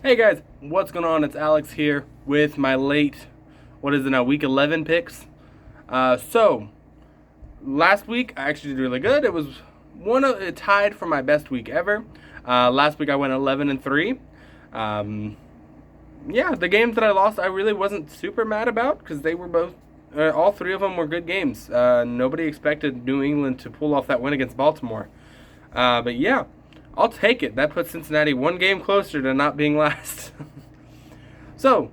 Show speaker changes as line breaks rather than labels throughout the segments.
Hey guys, what's going on? It's Alex here with my late, what is it now, week 11 picks. So, last week I actually did really good. It was it tied for my best week ever. Last week I went 11-3. Yeah, the games that I lost I really wasn't super mad about because they were both, all three of them were good games. Nobody expected New England to pull off that win against Baltimore. But yeah, I'll take it. That puts Cincinnati one game closer to not being last. So,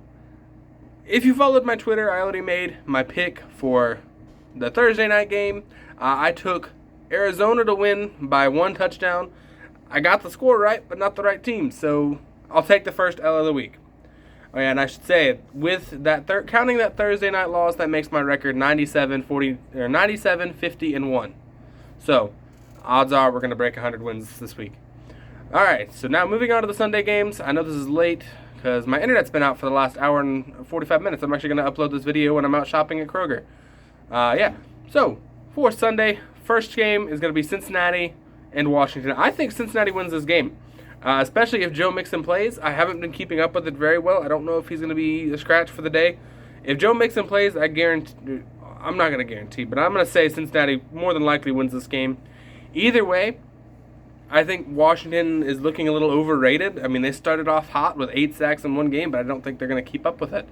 if you followed my Twitter, I already made my pick for the Thursday night game. I took Arizona to win by one touchdown. I got the score right, but not the right team. So, I'll take the first L of the week. Oh, yeah, and I should say, with that counting that Thursday night loss, that makes my record 97-50-1. So, odds are we're going to break 100 wins this week. All right, so now moving on to the Sunday games. I know this is late because my internet's been out for the last hour and 45 minutes. I'm actually going to upload this video when I'm out shopping at Kroger. Yeah, so for Sunday, first game is going to be Cincinnati and Washington. I think Cincinnati wins this game, especially if Joe Mixon plays. I haven't been keeping up with it very well. I don't know if he's going to be a scratch for the day. If Joe Mixon plays, I guarantee, I'm not going to guarantee, but I'm going to say Cincinnati more than likely wins this game. Either way, I think Washington is looking a little overrated. I mean, they started off hot with 8 sacks in one game, but I don't think they're going to keep up with it.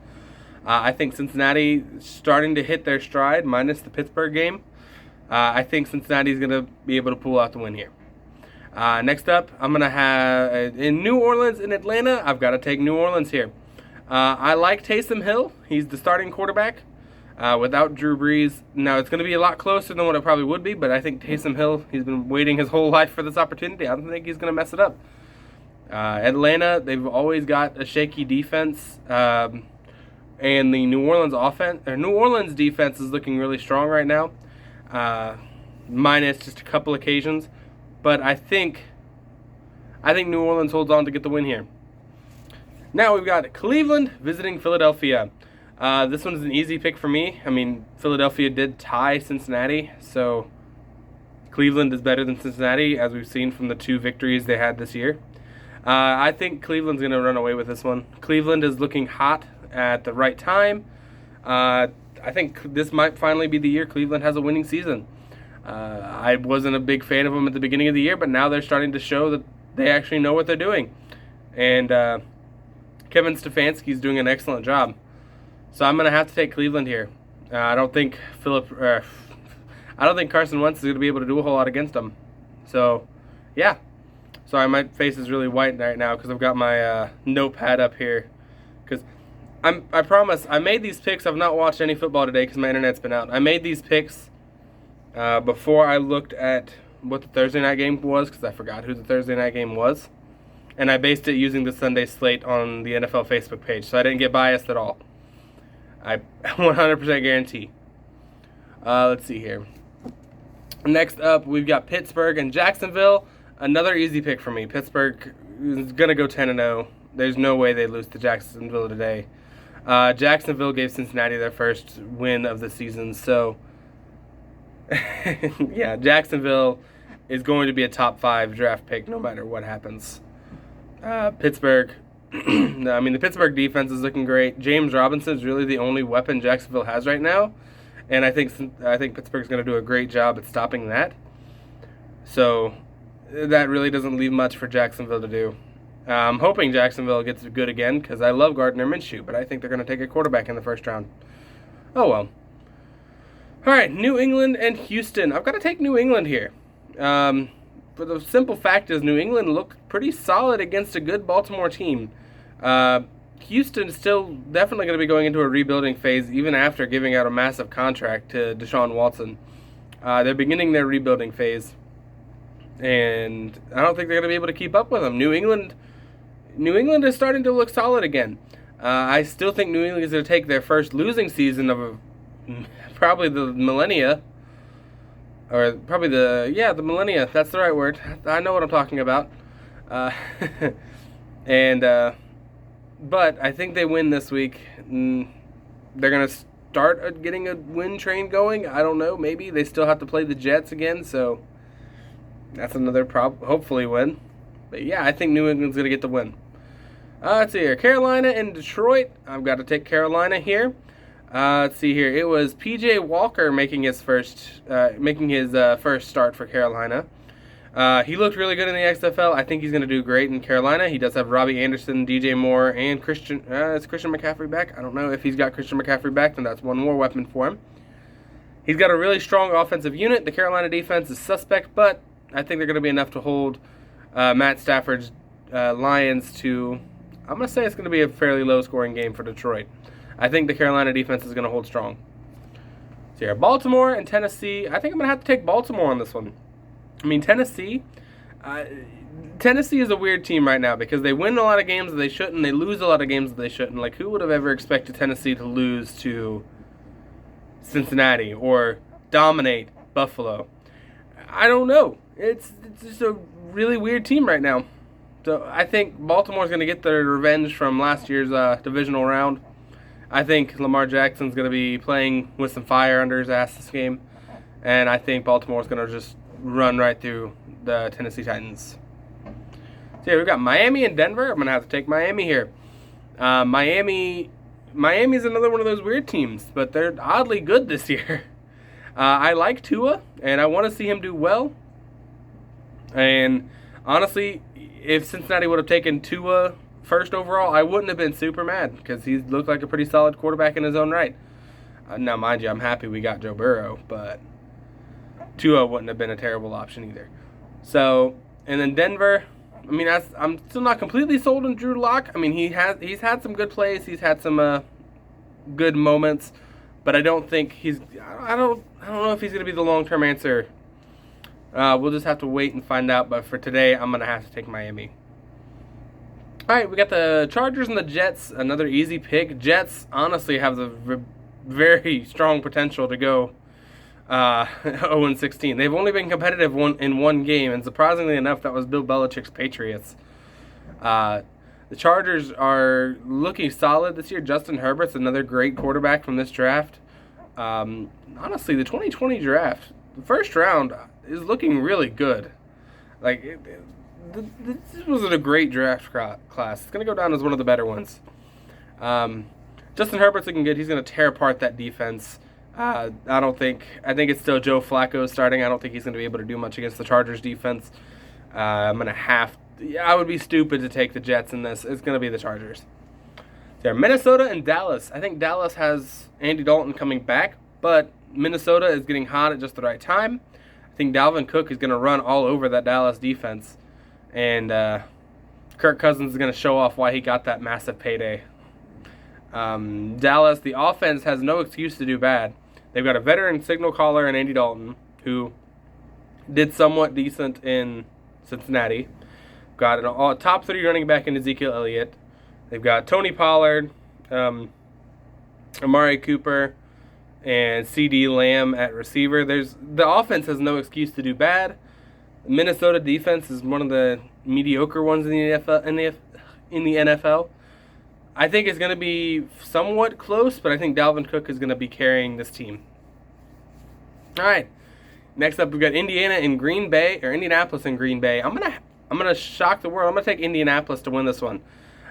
I think Cincinnati starting to hit their stride, minus the Pittsburgh game. I think Cincinnati is going to be able to pull out the win here. Next up, I'm going to have in New Orleans and Atlanta. I've got to take New Orleans here. I like Taysom Hill. He's the starting quarterback. Without Drew Brees. Now, it's going to be a lot closer than what it probably would be, but I think Taysom Hill, he's been waiting his whole life for this opportunity. I don't think he's going to mess it up. Atlanta, they've always got a shaky defense, and the New Orleans defense is looking really strong right now, minus just a couple occasions. But I think New Orleans holds on to get the win here. Now we've got Cleveland visiting Philadelphia. This one's an easy pick for me. I mean, Philadelphia did tie Cincinnati, so Cleveland is better than Cincinnati, as we've seen from the 2 victories they had this year. I think Cleveland's going to run away with this one. Cleveland is looking hot at the right time. I think this might finally be the year Cleveland has a winning season. I wasn't a big fan of them at the beginning of the year, but now they're starting to show that they actually know what they're doing. And Kevin Stefanski's doing an excellent job. So I'm going to have to take Cleveland here. I don't think Carson Wentz is going to be able to do a whole lot against them. So, yeah. Sorry, my face is really white right now because I've got my notepad up here. Because I promise, I made these picks. I've not watched any football today because my internet's been out. I made these picks before I looked at what the Thursday night game was because I forgot who the Thursday night game was. And I based it using the Sunday slate on the NFL Facebook page. So I didn't get biased at all. I 100% guarantee. Let's see here. Next up, we've got Pittsburgh and Jacksonville. Another easy pick for me. Pittsburgh is going to go 10-0. There's no way they lose to Jacksonville today. Jacksonville gave Cincinnati their first win of the season. So, yeah, Jacksonville is going to be a top 5 draft pick no matter what happens. Pittsburgh. I mean, the Pittsburgh defense is looking great. James Robinson is really the only weapon Jacksonville has right now, and I think Pittsburgh's going to do a great job at stopping that. So that really doesn't leave much for Jacksonville to do. I'm hoping Jacksonville gets good again because I love Gardner Minshew, but I think they're going to take a quarterback in the first round. Oh well. All right, New England and Houston. I've got to take New England here. But the simple fact is New England looked pretty solid against a good Baltimore team. Houston is still definitely going to be going into a rebuilding phase even after giving out a massive contract to Deshaun Watson. They're beginning their rebuilding phase, and I don't think they're going to be able to keep up with them. New England is starting to look solid again. I still think New England is going to take their first losing season of probably the millennia. Or probably the millennia. That's the right word. I know what I'm talking about. But I think they win this week. They're going to start getting a win train going. I don't know. Maybe they still have to play the Jets again, so that's another hopefully win. But yeah, I think New England's going to get the win. Let's see here. Carolina and Detroit. I've got to take Carolina here. Let's see here. It was P.J. Walker making his first start for Carolina. He looked really good in the XFL. I think he's going to do great in Carolina. He does have Robbie Anderson, DJ Moore, and Christian. Is Christian McCaffrey back? I don't know. If he's got Christian McCaffrey back, then that's one more weapon for him. He's got a really strong offensive unit. The Carolina defense is suspect, but I think they're going to be enough to hold Matt Stafford's Lions to, I'm going to say it's going to be a fairly low-scoring game for Detroit. I think the Carolina defense is going to hold strong. So here, Baltimore and Tennessee. I think I'm going to have to take Baltimore on this one. I mean, Tennessee is a weird team right now because they win a lot of games that they shouldn't. They lose a lot of games that they shouldn't. Like, who would have ever expected Tennessee to lose to Cincinnati or dominate Buffalo? I don't know. It's just a really weird team right now. So I think Baltimore's going to get their revenge from last year's divisional round. I think Lamar Jackson's going to be playing with some fire under his ass this game. And I think Baltimore's going to just run right through the Tennessee Titans. So yeah, we've got Miami and Denver. I'm going to have to take Miami here. Miami's another one of those weird teams, but they're oddly good this year. I like Tua, and I want to see him do well. And honestly, if Cincinnati would have taken Tua first overall, I wouldn't have been super mad because he looked like a pretty solid quarterback in his own right. Now, mind you, I'm happy we got Joe Burrow, but Tua wouldn't have been a terrible option either. So, and then Denver, I mean, I'm still not completely sold on Drew Lock. I mean, he's had some good plays, he's had some good moments, but I don't think I don't know if he's going to be the long-term answer. We'll just have to wait and find out, but for today, I'm going to have to take Miami. All right, we got the Chargers and the Jets, another easy pick. Jets honestly have the very strong potential to go 0-16. They've only been competitive in one game, and surprisingly enough, that was Bill Belichick's Patriots. The Chargers are looking solid this year. Justin Herbert's another great quarterback from this draft. Honestly, the 2020 draft, the first round, is looking really good. Like, this wasn't a great draft class. It's going to go down as one of the better ones. Justin Herbert's looking good. He's going to tear apart that defense. I think it's still Joe Flacco starting. I don't think he's going to be able to do much against the Chargers defense. I would be stupid to take the Jets in this. It's going to be the Chargers. There, Minnesota and Dallas. I think Dallas has Andy Dalton coming back, but Minnesota is getting hot at just the right time. I think Dalvin Cook is going to run all over that Dallas defense, and Kirk Cousins is going to show off why he got that massive payday. Dallas, the offense has no excuse to do bad. They've got a veteran signal caller in Andy Dalton, who did somewhat decent in Cincinnati. Got a top 3 running back in Ezekiel Elliott. They've got Tony Pollard, Amari Cooper, and C.D. Lamb at receiver. The offense has no excuse to do bad. The Minnesota defense is one of the mediocre ones in the NFL. I think it's going to be somewhat close, but I think Dalvin Cook is going to be carrying this team. All right. Next up, we've got Indianapolis and Green Bay. I'm gonna shock the world. I'm gonna take Indianapolis to win this one.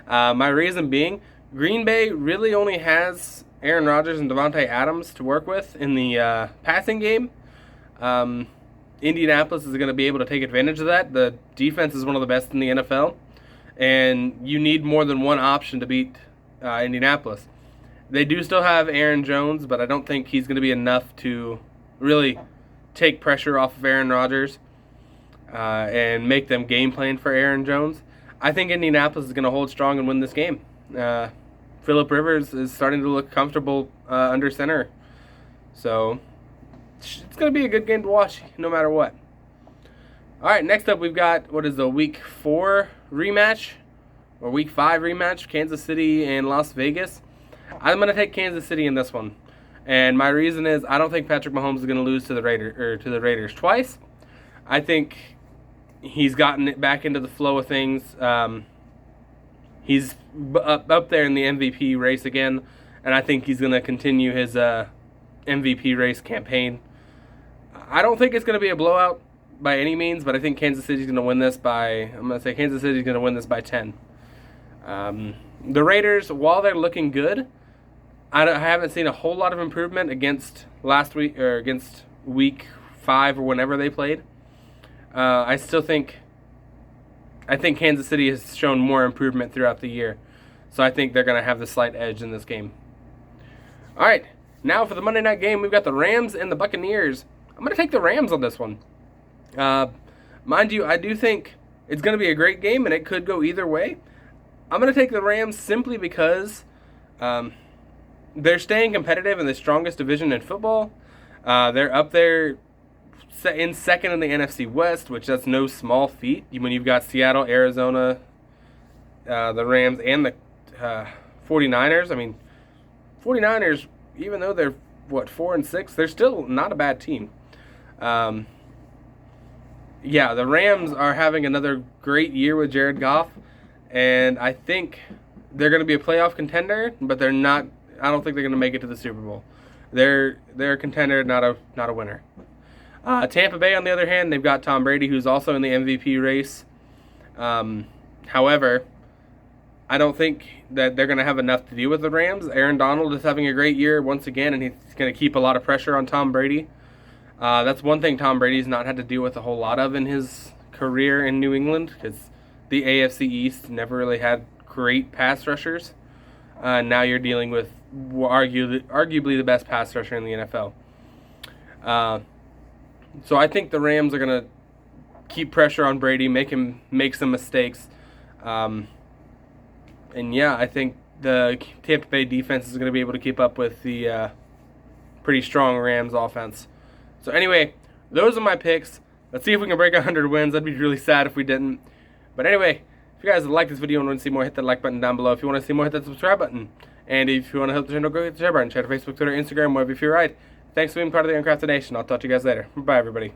My reason being, Green Bay really only has Aaron Rodgers and Devontae Adams to work with in the passing game. Indianapolis is going to be able to take advantage of that. The defense is one of the best in the NFL, and you need more than one option to beat Indianapolis. They do still have Aaron Jones, but I don't think he's going to be enough to really take pressure off of Aaron Rodgers and make them game plan for Aaron Jones. I think Indianapolis is going to hold strong and win this game. Phillip Rivers is starting to look comfortable under center. So it's going to be a good game to watch no matter what. All right, next up we've got, the Week 4 rematch or Week 5 rematch, Kansas City and Las Vegas. I'm going to take Kansas City in this one. And my reason is I don't think Patrick Mahomes is going to lose to the Raiders twice. I think he's gotten it back into the flow of things. He's up there in the MVP race again, and I think he's going to continue his MVP race campaign. I don't think it's going to be a blowout by any means, but I think Kansas City's going to win this by, Kansas City's going to win this by 10. The Raiders, while they're looking good, I haven't seen a whole lot of improvement against last week or against week 5 or whenever they played. I think Kansas City has shown more improvement throughout the year, so I think they're going to have the slight edge in this game. All right, now for the Monday night game, we've got the Rams and the Buccaneers. I'm going to take the Rams on this one. Mind you, I do think it's going to be a great game, and it could go either way. I'm going to take the Rams simply because they're staying competitive in the strongest division in football. They're up there in second in the NFC West, which that's no small feat when you've got Seattle, Arizona, the Rams, and the 49ers. I mean, 49ers, even though they're, 4-6, they're still not a bad team. The Rams are having another great year with Jared Goff, and I think they're going to be a playoff contender, but they're not. I don't think they're going to make it to the Super Bowl. They're a contender, not a winner. Tampa Bay, on the other hand, they've got Tom Brady, who's also in the MVP race. However, I don't think that they're going to have enough to do with the Rams. Aaron Donald is having a great year once again, and he's going to keep a lot of pressure on Tom Brady. That's one thing Tom Brady's not had to deal with a whole lot of in his career in New England, because the AFC East never really had great pass rushers. Now you're dealing with arguably the best pass rusher in the NFL. So I think the Rams are going to keep pressure on Brady, make him make some mistakes. I think the Tampa Bay defense is going to be able to keep up with the pretty strong Rams offense. So anyway, those are my picks. Let's see if we can break 100 wins. That'd be really sad if we didn't. But anyway, if you guys like this video and want to see more, hit that like button down below. If you want to see more, hit that subscribe button. And if you want to help the channel grow, hit the share button. Share to Facebook, Twitter, Instagram, wherever you feel right. Thanks for being part of the Uncrafted Nation. I'll talk to you guys later. Bye, everybody.